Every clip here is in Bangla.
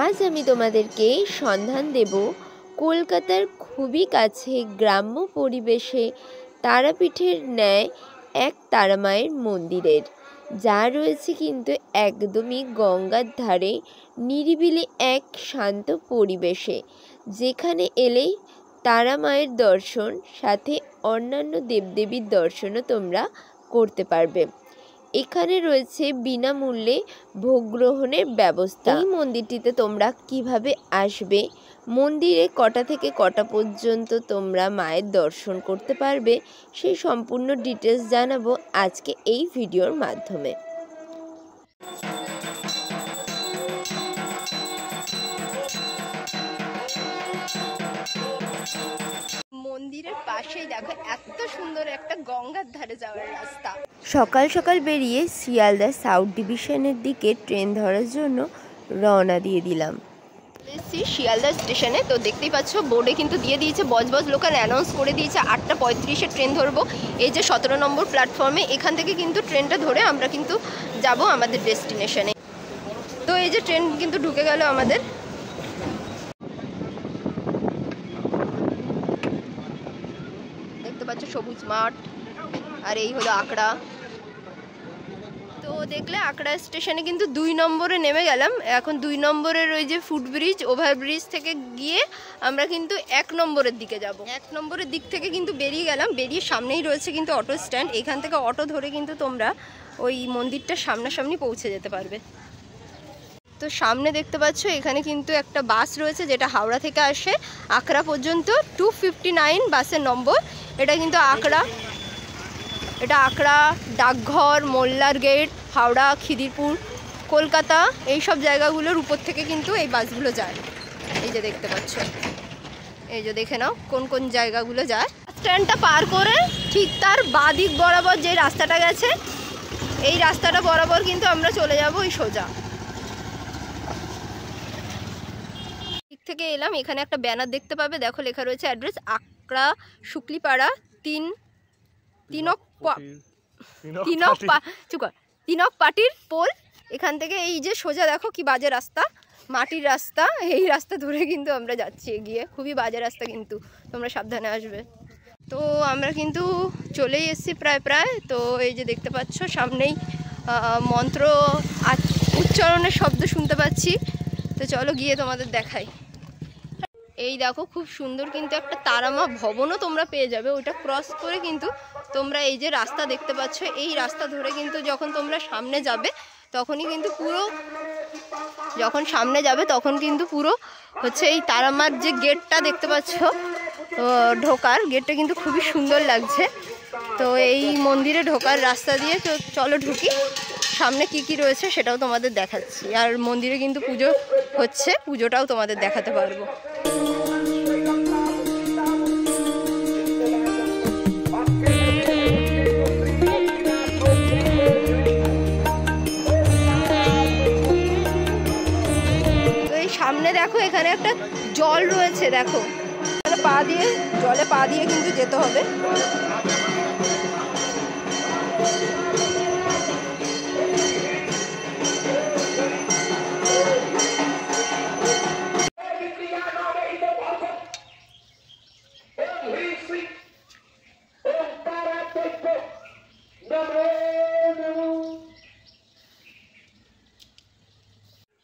আজ আমি তোমাদেরকে সন্ধান দেব কলকাতার খুবই কাছে গ্রাম্য পরিবেশে তারাপীঠের ন্যায় এক তারামায়ের মন্দিরের, যা রয়েছে কিন্তু একদমই গঙ্গার ধারে নিরিবিলি এক শান্ত পরিবেশে, যেখানে এলেই তারা মায়ের দর্শন সাথে অন্যান্য দেবদেবীর দর্শনও তোমরা করতে পারবে। এখানে রয়েছে বিনামূল্যে ভোগ গ্রহণের ব্যবস্থা। এই মন্দিরটিতে তোমরা কিভাবে আসবে, মন্দিরে কটা থেকে কটা পর্যন্ত তোমরা মায়ের দর্শন করতে পারবে, সেই সম্পূর্ণ ডিটেলস জানাবো আজকে এই ভিডিওর মাধ্যমে। মন্দিরের পাশেই দেখো এত সুন্দর একটা গঙ্গার ধারে যাওয়ার রাস্তা। সকাল সকাল বেরিয়ে শিয়ালদা সাউথ ডিভিশনের দিকে ট্রেন ধরার জন্য রওনা দিয়ে দিলাম। শিয়ালদা স্টেশনে তো দেখতেই পাচ্ছ বোর্ডে কিন্তু দিয়ে দিয়েছে, বজবজ লোকাল অ্যানাউন্স করে দিয়েছে 8টা 35-এ ট্রেন ধরবো। এই যে 17 নম্বর প্ল্যাটফর্মে, এখান থেকে কিন্তু ট্রেনটা ধরে আমরা কিন্তু যাব আমাদের ডেস্টিনেশনে। তো এই যে ট্রেন কিন্তু ঢুকে গেল আমাদের। দেখতে পাচ্ছ সবুজ মাঠ, আর এই হলো আকড়া। তো দেখলে আকড়া স্টেশনে কিন্তু 2 নম্বরে নেমে গেলাম। এখন 2 নম্বরের ওই যে ফুটব্রিজ ওভারব্রিজ থেকে গিয়ে আমরা কিন্তু 1 নম্বরের দিকে যাব। 1 নম্বরের দিক থেকে কিন্তু বেরিয়ে গেলাম, বেরিয়ে সামনেই রয়েছে কিন্তু অটো স্ট্যান্ড। এখান থেকে অটো ধরে কিন্তু তোমরা ওই মন্দিরটার সামনাসামনি পৌঁছে যেতে পারবে। তো সামনে দেখতে পাচ্ছ এখানে কিন্তু একটা বাস রয়েছে, যেটা হাওড়া থেকে আসে আকড়া পর্যন্ত। 259 বাসের নম্বর। এটা কিন্তু আকড়া, ডাকঘর, মোল্লার গেট, হাওড়া, খিদিরপুর, কলকাতা, এই সব জায়গাগুলোর উপর থেকে কিন্তু এই বাসগুলো যায়। এই যে দেখতে পাচ্ছ, এই যে দেখে নাও কোন কোন জায়গাগুলো যায়। স্ট্যান্ডটা পার করে ঠিক তার বাঁ দিক বরাবর যে রাস্তাটা গেছে, এই রাস্তাটা বরাবর কিন্তু আমরা চলে যাব ওই সোজা। দিক থেকে এলাম, এখানে একটা ব্যানার দেখতে পাবে, দেখো লেখা রয়েছে অ্যাড্রেস আকড়া শুক্লিপাড়া তিনক পাটির পোল। এখান থেকে এই যে সোজা দেখো কি বাজে রাস্তা, মাটির রাস্তা, এই রাস্তা ধরে কিন্তু আমরা যাচ্ছি এগিয়ে। খুবই বাজে রাস্তা, কিন্তু তোমরা সাবধানে আসবে। তো আমরা কিন্তু চলেই এসেছি প্রায়। তো এই যে দেখতে পাচ্ছ সামনেই মন্ত্র উচ্চারণের শব্দ শুনতে পাচ্ছি। তো চলো গিয়ে তোমাদের দেখাই। এই দেখো খুব সুন্দর কিন্তু একটা তারামা ভবনও তোমরা পেয়ে যাবে। ওইটা ক্রস করে কিন্তু তোমরা এই যে রাস্তা দেখতে পাচ্ছ, এই রাস্তা ধরে কিন্তু যখন তোমরা সামনে যাবে তখন কিন্তু পুরো হচ্ছে এই তারামার যে গেটটা দেখতে পাচ্ছ, ঢোকার গেটটা কিন্তু খুবই সুন্দর লাগছে। তো এই মন্দিরে ঢোকার রাস্তা দিয়ে তো চলো ঢুকি, সামনে কি রয়েছে সেটাও তোমাদের দেখাচ্ছি। আর মন্দিরে কিন্তু পুজো হচ্ছে, পুজোটাও তোমাদের দেখাতে পারবো। তো এই সামনে দেখো এখানে একটা জল রয়েছে, দেখো জলে পা দিয়ে কিন্তু যেতে হবে।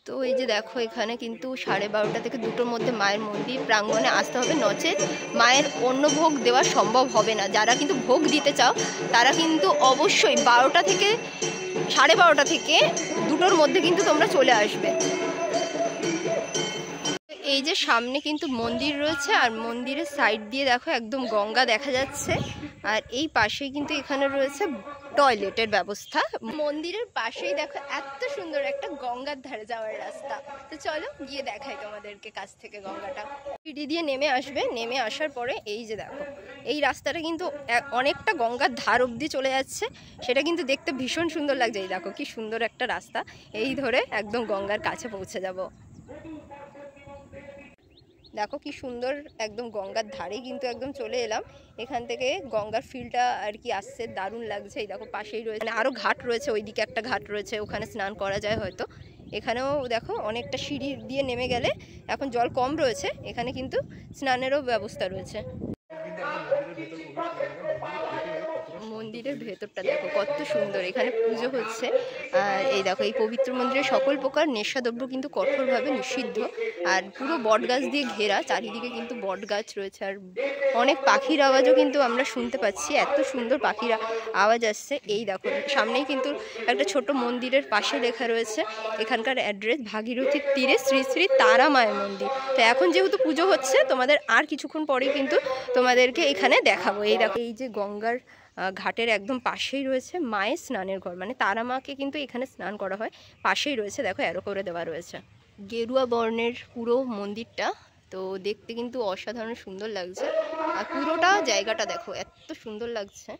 তো এই যে দেখো এখানে কিন্তু 12:30 থেকে 2টোর মধ্যে মায়ের মন্দির প্রাঙ্গণে আসতে হবে, নচেত মায়ের অন্য ভোগ দেওয়া সম্ভব হবে না। যারা কিন্তু ভোগ দিতে চাও তারা কিন্তু অবশ্যই 12টা থেকে 12:30 থেকে 2টোর মধ্যে কিন্তু তোমরা চলে আসবে। এই যে সামনে কিন্তু মন্দির রয়েছে, আর মন্দিরের সাইড দিয়ে দেখো একদম গঙ্গা দেখা যাচ্ছে। আর এই পাশেই কিন্তু এখানে রয়েছে টয়লেটের ব্যবস্থা। মন্দিরের পাশেই দেখো এত সুন্দর একটা গঙ্গার ধারে যাওয়ার রাস্তা। তো চলো গিয়ে দেখাই তোমাদেরকে কাছ থেকে গঙ্গাটা। সিঁড়ি দিয়ে নেমে আসবে, নেমে আসার পরে এই যে দেখো এই রাস্তাটা কিন্তু অনেকটা গঙ্গার ধার অবধি চলে যাচ্ছে। সেটা কিন্তু দেখতে ভীষণ সুন্দর লাগছে। এই দেখো কি সুন্দর একটা রাস্তা, এই ধরে একদম গঙ্গার কাছে পৌঁছে যাব। দেখো কি সুন্দর, একদম গঙ্গার ধারে কিন্তু একদম চলে এলাম। এখান থেকে গঙ্গার ফিলটা আর কি আসছে, দারুণ লাগছে। এই দেখো পাশেই রয়েছে, মানে আরও ঘাট রয়েছে, ওইদিকে একটা ঘাট রয়েছে, ওখানে স্নান করা যায় হয়তো। এখানেও দেখো অনেকটা সিঁড়ি দিয়ে নেমে গেলে এখন জল কম রয়েছে, এখানে কিন্তু স্নানেরও ব্যবস্থা রয়েছে। মন্দিরের ভেতরটা দেখো কত সুন্দর, এখানে পুজো হচ্ছে। আর এই দেখো এই পবিত্র মন্দিরে সকল প্রকার নেশাদ্রব্য কিন্তু কঠোরভাবে নিষিদ্ধ। আর পুরো বট গাছ দিয়ে ঘেরা, চারিদিকে কিন্তু বট গাছ রয়েছে। আর অনেক পাখির আওয়াজও কিন্তু আমরা শুনতে পাচ্ছি, এত সুন্দর পাখির আওয়াজ আসছে। এই দেখো সামনেই কিন্তু একটা ছোট মন্দিরের পাশে লেখা রয়েছে এখানকার অ্যাড্রেস, ভাগীরথীর তীরে শ্রী শ্রী তারা মায়ের মন্দির। তো এখন যেহেতু পুজো হচ্ছে, তোমাদের আর কিছুক্ষণ পরেই কিন্তু তোমাদেরকে এখানে দেখাবো। এই দেখো এই যে গঙ্গার ঘাটের একদম পাশেই রয়েছে মায়ের স্নানের ঘর, মানে তারা মাকে কিন্তু এখানে স্নান করা হয়, পাশেই রয়েছে। দেখো অ্যারো করে দেওয়া রয়েছে। গেরুয়া বর্ণের পুরো মন্দিরটা, তো দেখতে কিন্তু অসাধারণ সুন্দর লাগছে। আর পুরোটা জায়গাটা দেখো এত সুন্দর লাগছে।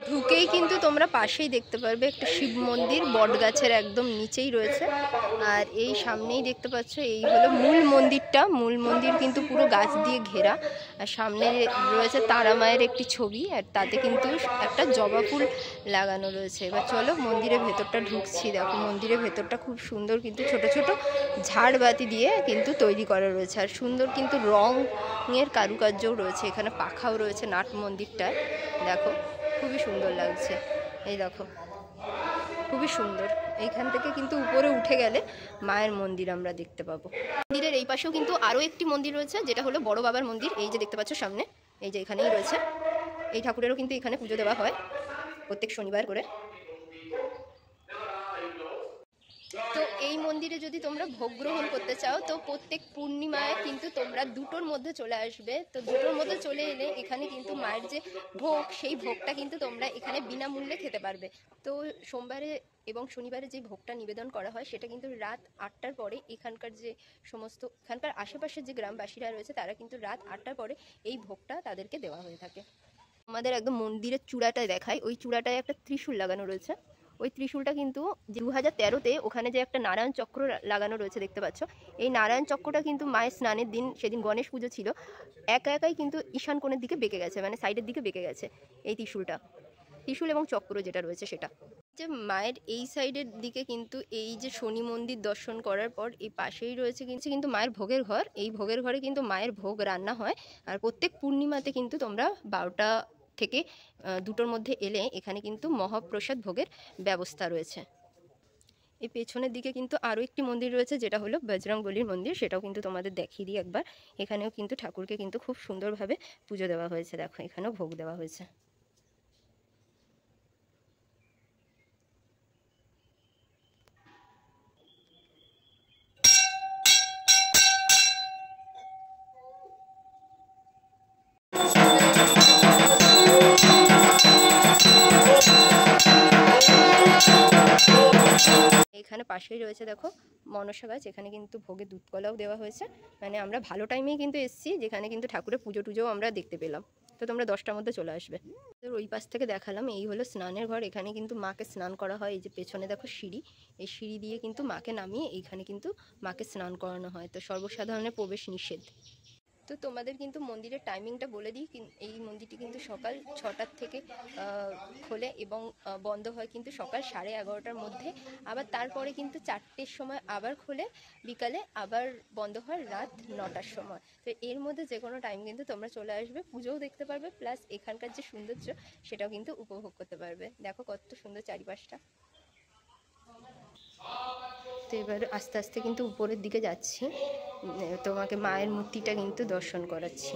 ঢুকেই কিন্তু তোমরা পাশেই দেখতে পারবে একটা শিব মন্দির, বট গাছের একদম নিচেই রয়েছে। আর এই সামনেই দেখতে পাচ্ছ এই হলো মূল মন্দিরটা। মূল মন্দির কিন্তু পুরো গাছ দিয়ে ঘেরা। আর সামনে রয়েছে তারা মায়ের একটি ছবি, আর তাতে কিন্তু একটা জবা ফুল লাগানো রয়েছে। এবার চলো মন্দিরের ভেতরটা ঢুকছি। দেখো মন্দিরের ভেতরটা খুব সুন্দর, কিন্তু ছোট ছোট ঝাড়বাতি দিয়ে কিন্তু তৈরি করা রয়েছে। আর সুন্দর কিন্তু রঙের কারুকার্যও রয়েছে, এখানে পাখাও রয়েছে নাট মন্দিরটায়। দেখো খুবই সুন্দর লাগছে। এই দেখো খুবই সুন্দর। এইখান থেকে কিন্তু উপরে উঠে গেলে মায়ের মন্দির আমরা দেখতে পাবো। মন্দিরের এই পাশেও কিন্তু আরও একটি মন্দির রয়েছে, যেটা হলো বড় বাবার মন্দির। এই যে দেখতে পাচ্ছ সামনে, এই যে এখানেই রয়েছে। এই ঠাকুরেরও কিন্তু এখানে পুজো দেওয়া হয় প্রত্যেক শনিবার করে। তো এই মন্দিরে যদি তোমরা ভোগ গ্রহণ করতে চাও, তো প্রত্যেক পূর্ণিমায় কিন্তু তোমরা দুটোর মধ্যে চলে আসবে। তো দুটোর মধ্যে চলে এলে এখানে কিন্তু মায়ের যে ভোগ, সেই ভোগটা কিন্তু তোমরা এখানে বিনামূল্যে খেতে পারবে। তো সোমবারে এবং শনিবারে যে ভোগটা নিবেদন করা হয়, সেটা কিন্তু রাত 8টার পরে এখানকার যে সমস্ত এখানকার আশেপাশের যে গ্রামবাসীরা রয়েছে, তারা কিন্তু রাত 8টার পরে এই ভোগটা তাদেরকে দেওয়া হয়ে থাকে। আমাদের একদম মন্দিরের চূড়াটায় দেখায়, ওই চূড়াটায় একটা ত্রিশূল লাগানো রয়েছে। ওই ত্রিশূলটা কিন্তু 2013-তে ওখানে যে একটা নারায়ণ চক্র লাগানো রয়েছে দেখতে পাচ্ছ, এই নারায়ণ চক্রটা কিন্তু মায়ের স্নানের দিন, সেদিন গণেশ পুজো ছিল, একা একাই কিন্তু ঈশান কোণের দিকে বেঁকে গেছে, মানে সাইডের দিকে বেঁকে গেছে এই ত্রিশূল এবং চক্র যেটা রয়েছে সেটা। যে মায়ের এই সাইডের দিকে কিন্তু এই যে শনি মন্দির দর্শন করার পর এই পাশেই রয়েছে কিন্তু মায়ের ভোগের ঘর। এই ভোগের ঘরে কিন্তু মায়ের ভোগ রান্না হয়। আর প্রত্যেক পূর্ণিমাতে কিন্তু তোমরা 12টা থেকে 2টোর মধ্যে এলে এখানে কিন্তু মহাপ্রসাদ ভোগের ব্যবস্থা রয়েছে। এই পেছনের দিকে কিন্তু আরও একটি মন্দির রয়েছে, যেটা হলো বজরংবলীর মন্দির। সেটাও কিন্তু তোমাদের দেখিয়ে দিই একবার। এখানেও কিন্তু ঠাকুরকে কিন্তু খুব সুন্দরভাবে পুজো দেওয়া হয়েছে। দেখো এখানেও ভোগ দেওয়া হয়েছে। এখানে পাশেই রয়েছে দেখো মনসা গাছ, এখানে কিন্তু ভোগে দুধ কলাও দেওয়া হয়েছে। মানে আমরা ভালো টাইমেই কিন্তু এসেছি, যেখানে কিন্তু ঠাকুরের পুজো টুজোও আমরা দেখতে পেলাম। তো তোমরা 10টার মধ্যে চলে আসবে। ওই পাশ থেকে দেখালাম, এই হলো স্নানের ঘর। এখানে কিন্তু মাকে স্নান করা হয়। এই যে পেছনে দেখো সিঁড়ি, এই সিঁড়ি দিয়ে কিন্তু মাকে নামিয়ে এইখানে কিন্তু মাকে স্নান করানো হয়। তো সর্বসাধারণের প্রবেশ নিষেধ। তো তোমাদের কিন্তু মন্দিরের টাইমিংটা বলে দিই। এই মন্দিরটি কিন্তু সকাল 6টার থেকে খোলে এবং বন্ধ হয় কিন্তু সকাল 11:30টার মধ্যে। আবার তারপরে কিন্তু 4টের সময় আবার খোলে, বিকালে আবার বন্ধ হয় রাত 9টার সময়। তো এর মধ্যে যে কোনো টাইম কিন্তু তোমরা চলে আসবে, পুজোও দেখতে পারবে, প্লাস এখানকার যে সৌন্দর্য সেটাও কিন্তু উপভোগ করতে পারবে। দেখো কত সুন্দর চারিপাশটা। তো এবার আস্তে আস্তে কিন্তু উপরের দিকে যাচ্ছি, তোমাকে মায়ের মূর্তিটা কিন্তু দর্শন করাচ্ছি।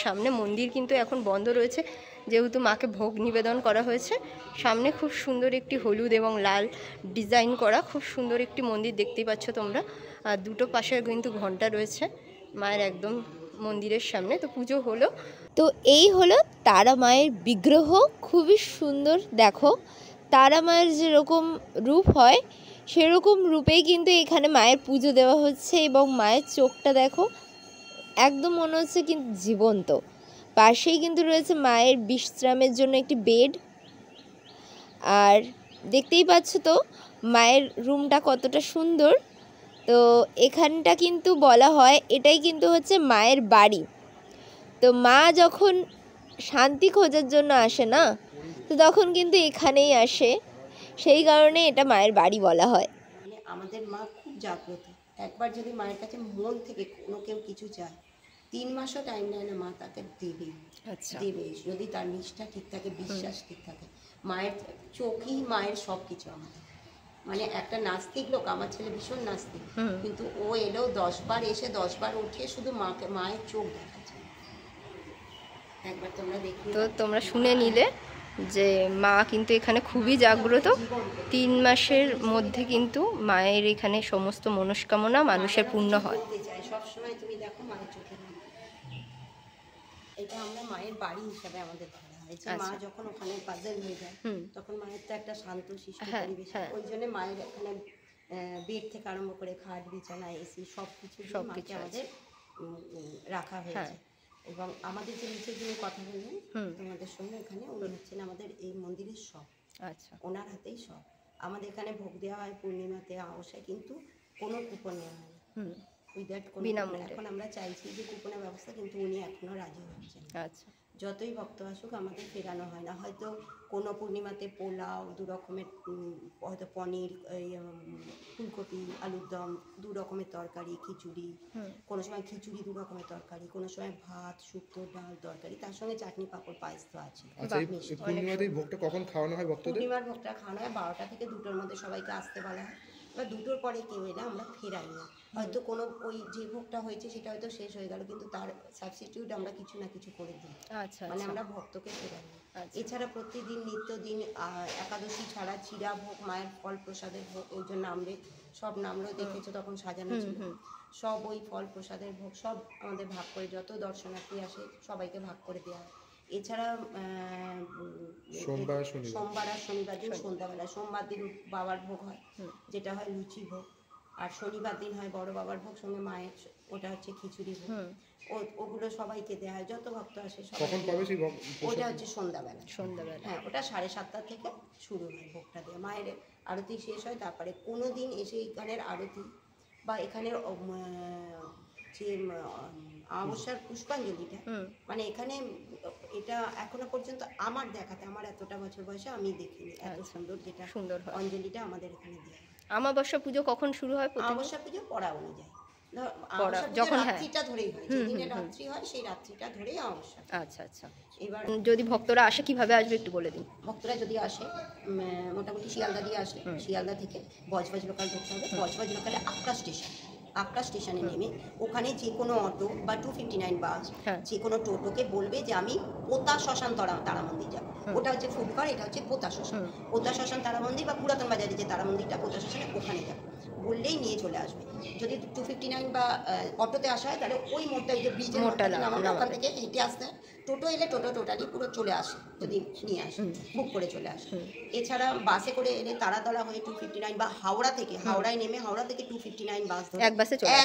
সামনে মন্দির কিন্তু এখন বন্ধ রয়েছে, যেহেতু মাকে ভোগ নিবেদন করা হয়েছে। সামনে খুব সুন্দর একটি হলুদ এবং লাল ডিজাইন করা খুব সুন্দর একটি মন্দির দেখতেই পাচ্ছ তোমরা। আর দুটো পাশে কিন্তু ঘন্টা রয়েছে মায়ের একদম মন্দিরের সামনে। তো পুজো হলো। তো এই হলো তারা মায়ের বিগ্রহ, খুবই সুন্দর। দেখো তারা মায়ের যেরকম রূপ হয় সেরকম রূপেই কিন্তু এখানে মায়ের পুজো দেওয়া হচ্ছে এবং মায়ের চোখটা দেখো একদম মনে হচ্ছে কিন্তু জীবন্ত। পাশেই কিন্তু রয়েছে মায়ের বিশ্রামের জন্য একটি বেড। আর দেখতেই পাচ্ছ তো মায়ের রুমটা কতটা সুন্দর। তো এখানটা কিন্তু বলা হয় এটাই কিন্তু হচ্ছে মায়ের বাড়ি। তো মা যখন শান্তি খোঁজার জন্য আসে না, তো তখন কিন্তু এখানেই আসে, সেই কারণে এটা মায়ের বাড়ি বলা হয়। মানে আমাদের মা খুব জাগ্রত। একবার যদি মায়ের কাছে মন থেকে কোনো কেউ কিছু চায়, 3 মাসও টাইম নেয় না, মা তাকে দেবেই। আচ্ছা। দেবে যদি তার নিষ্ঠা ঠিক থাকে, বিশ্বাস ঠিক থাকে। মায়ের চোখই মায়ের সব কিছু আমাদের। মানে একটা নাস্তিক লোক, আমার ছেলে ভীষণ নাস্তিক, কিন্তু ও এলেও 10 বার এসে 10 বার উঠে শুধু মায়ের চোখ দেখাচ্ছে। একবার তোমরা দেখি, তো তোমরা শুনে নিলে যে মা কিন্তু এখানে খুবই জাগ্রত। 3 মাসের মধ্যে কিন্তু মায়ের এখানে সমস্ত মনস্কামনা মানুষের পূর্ণ হয়। সবসময় তুমি দেখো মায়ের চোখের মধ্যে। এটা আমরা মায়ের বাড়ি হিসাবে আমাদের ধরা হয় যে মা যখন ওখানে পাজল হয়ে যায়, তখন মায়ের তো একটা শান্ত শিষ্ট পরিবেশ, ওই জন্য মায়ের এখানে বেড থেকে আরম্ভ করে খাট, বিছানা, এসি সবকিছু মাকে আমাদের রাখা হয়েছে। এবং আমাদের যে নিচে যিনি কথা বললেন তোমাদের সঙ্গে, এখানে উনি হচ্ছেন আমাদের এই মন্দিরের সব। আচ্ছা, ওনার হাতেই সব। আমাদের এখানে ভোগ দেওয়া হয় পূর্ণিমাতে, অমাবস্যায়, কিন্তু কোনো কুপন নেওয়া হয় না। এখন আমরা চাইছি যে কুপনের ব্যবস্থা, কিন্তু উনি এখনো রাজি হচ্ছেন। আচ্ছা, যতই ভক্ত আসুক আমাদের ফেরানো হয় না। হয়তো কোনো পূর্ণিমাতে পোলাও, 2 রকমের, হয়তো পনির, ফুলকপি, আলুর দম, 2 রকমের তরকারি, খিচুড়ি, কোনো সময় খিচুড়ি 2 রকমের তরকারি, কোনো সময় ভাত, শুক্তো, ডাল, তরকারি, তার সঙ্গে চাটনি, পাঁপড়, পায়েস তো আছে। পূর্ণিমাতে ভোগটা কখন খাওয়ানো হয় ভক্তদের? পূর্ণিমার ভোগটা খাওয়ানো হয় 12টা থেকে 2টোর মধ্যে, সবাইকে আসতে বলা হয়। বা 2টোর পরে কেউ এলে আমরা ফেরাই না। হয়তো কোনো ওই যে ভোগটা হয়েছে সেটা হয়তো শেষ হয়ে গেল, কিন্তু তার সাবস্টিটিউট আমরা কিছু না কিছু করে দিই। আচ্ছা, মানে আমরা ভক্তকে ফেরাই না। এছাড়া প্রতিদিন নিত্যদিন একাদশী ছাড়া চিরা ভোগ, মায়ের ফল প্রসাদের ভোগ, ওই জন্য নামরে সব নামরে দেখেছো তখন সাজানো ছিল, সব ওই ফল প্রসাদের ভোগ সব আমাদের ভাগ করে, যত দর্শনার্থী আসে সবাইকে ভাগ করে দেওয়া হয়। এছাড়া সোমবার আর শনিবার দিন সন্ধ্যাবেলা, সোমবার দিন বাবার ভোগ হয়, যেটা হয় লুচি ভোগ। আর শনিবার দিন হয় বড় বাবার ভোগ, সঙ্গে মায়ের, ওটা হচ্ছে খিচুড়ি ভোগ। ওগুলো সবাইকে দেওয়া হয়, যত ভক্ত আসে। ওটা হচ্ছে সন্ধ্যাবেলা। হ্যাঁ, ওটা 7:30 থেকে শুরু হয় ভোগটা দিয়ে। মায়ের আরতি শেষ হয়, তারপরে কোনো দিন এসে এখানের আরতি বা এখানের যে অমাবস্যার পুষ্পাঞ্জলিটা, মানে এখানে এটা এখনো পর্যন্ত আমার দেখাতে, আমার এতটা বছর বয়সে আমি দেখিনি এত সুন্দর, যেটা সুন্দর অঞ্জলিটা আমাদের এখানে দেওয়া হয়। অমাবস্যা পুজো কখন শুরু হয়? অমাবস্যা পুজো পড়া অনুযায়ী, যখন রাত্রিটা ধরেই হয়, যেদিনে রাত্রি হয় সেই রাত্রিটা ধরেই অমাবস্যা। আচ্ছা আচ্ছা। এবার যদি ভক্তরা আসে কিভাবে আসবে একটু বলে দিন। ভক্তরা যদি আসে, মোটামুটি শিয়ালদা দিয়ে আসলে, শিয়ালদা থেকে বজবজ লোকাল ধরতে হবে। বজবজ লোকালে আকরা স্টেশনে নেমে ওখানে যে কোনো অটো বা 259 বাস, যে কোনো টোটোকে বলবে যে আমি পোতা শ্মশান তারা মন্দির যাবো। ওটা হচ্ছে ফুটপার, এটা হচ্ছে পোতা শ্মশান তারা মন্দির, বা পুরাতন বাজারে যে তারা মন্দিরটা পোতা শ্মশানে, ওখানে যাবো বললেই নিয়ে চলে আসবে। যদি 259 বা অটোতে আসা হয়, তাহলে ওই মোড়টা, এই যে ব্রিজের মোড়টা, ওখান থেকে হেঁটে আসতে হয়। টোটো এলে টোটালি পুরো চলে আসে, যদি নিয়ে আসে, বুক করে চলে আসে। এছাড়া বাসে করে এলে তারাতলা হয়ে 259 বা হাওড়ায় নেমে হাওড়া থেকে 259 বাস ধরে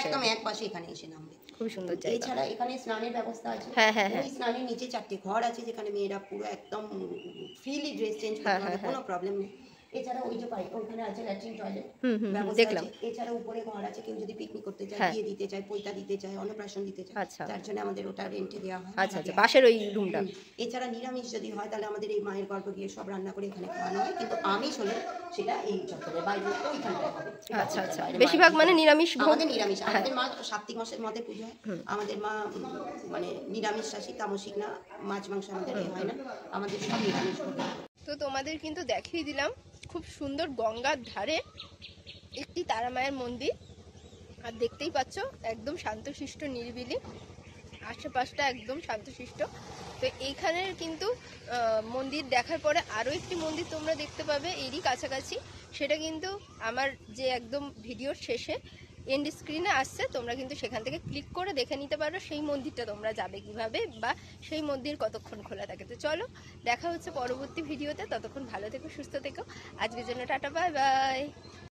একদম এক বাসে এখানে এসে নামবে। খুব সুন্দর জায়গা। এছাড়া এখানে স্নানের ব্যবস্থা আছে। ওই স্নানের নিচে 4টে ঘর আছে, যেখানে মেয়েরা পুরো একদম ফ্রিলি ড্রেস চেঞ্জ করতে পারবে, কোনো প্রবলেম নেই। এছাড়া ওই যে ওখানে আছে ল্যাট্রিন, টয়লেট ব্যবস্থা আছে। এছাড়া উপরে ঘর আছে, কেউ যদি পিকনিক করতে চায়, বিয়ে দিতে চায়, পৈতা দিতে চায়, অন্নপ্রাশন দিতে চায়, তার জন্য আমাদের ওটা রেন্টে দেওয়া হয়। আচ্ছা আচ্ছা, পাশের ওই রুমটা। এছাড়া নিরামিষ যদি হয়, তাহলে আমাদের এই মায়ের গর্ভ গিয়ে সব রান্না করে এখানে খাওয়ানো হয়, কিন্তু আমিষ হলে সেটা এই চত্বরে বাইরে ওইখানটায় হবে। আচ্ছা আচ্ছা, বেশিরভাগ মানে নিরামিষ। আমাদের নিরামিষ। আমাদের মা সাত্বিক মাসের মধ্যে পুজো হয়। আমাদের মা মানে নিরামিষ শাসী, তামসিক না, মাছ মাংস আমাদের হয় না, আমাদের সব নিরামিষ। তো তোমাদের কিন্তু দেখিয়ে দিলাম খুব সুন্দর গঙ্গার ধারে একটি তারা মায়ের মন্দির। আর দেখতেই পাচ্ছ একদম শান্তশিষ্ট, নিরিবিলি, আশেপাশটা একদম শান্তশিষ্ট। তো এইখানের কিন্তু মন্দির দেখার পরে আরও একটি মন্দির তোমরা দেখতে পাবে এরই কাছাকাছি। সেটা কিন্তু আমার যে একদম ভিডিওর শেষে এন্ড স্ক্রিনে আসছে, তোমরা কিন্তু সেখান থেকে ক্লিক করে দেখে নিতে পারো সেই মন্দিরটা তোমরা যাবে কিভাবে, বা সেই মন্দির কতক্ষণ খোলা থাকে। তো চলো, দেখা হচ্ছে পরবর্তী ভিডিওতে। ততক্ষণ ভালো থেকো, সুস্থ থেকো। আজকের জন্য টাটা, বাই বাই।